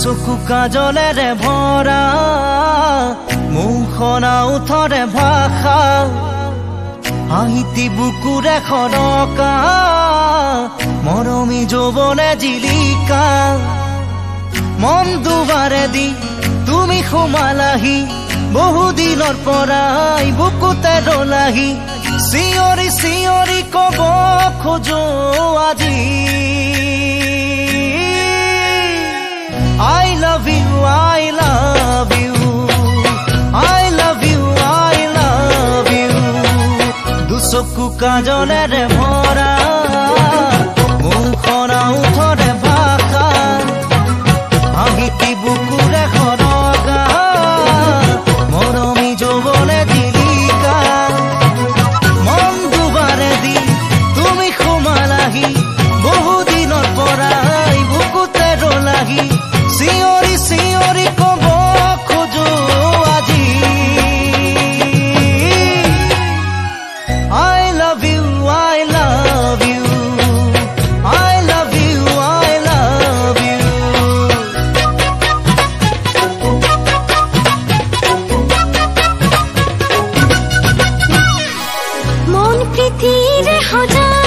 চকু কাজলেৰে ভৰা মুখনা উঠৰে ভাষা হাঁহিতি বুকুৰে খৰকা মৰমী যৌৱনে জিলিকা মন দুবাৰে দি তুমি সোমালাহি বহুদিনৰ পৰাই বুকুতে ৰলাহি চিঞৰি চিঞৰি কব খোজো আজি I love you, I love you, I love you, I love you. দুচকু কাজলেৰে ভৰা মুখনা উঠৰে ভাষা হাঁহিতি বুকুৰে খৰকা মৰমী যৌৱনে জিলিকা মন দুবাৰে দি তুমি সোমালাহি বহুদিনৰ পৰাই বুকুতে ৰলাহি চিঞৰি চিঞৰি কব খোজো আজি I love you, I love you, I love you, I love you. মন প্রীতিরে হাজার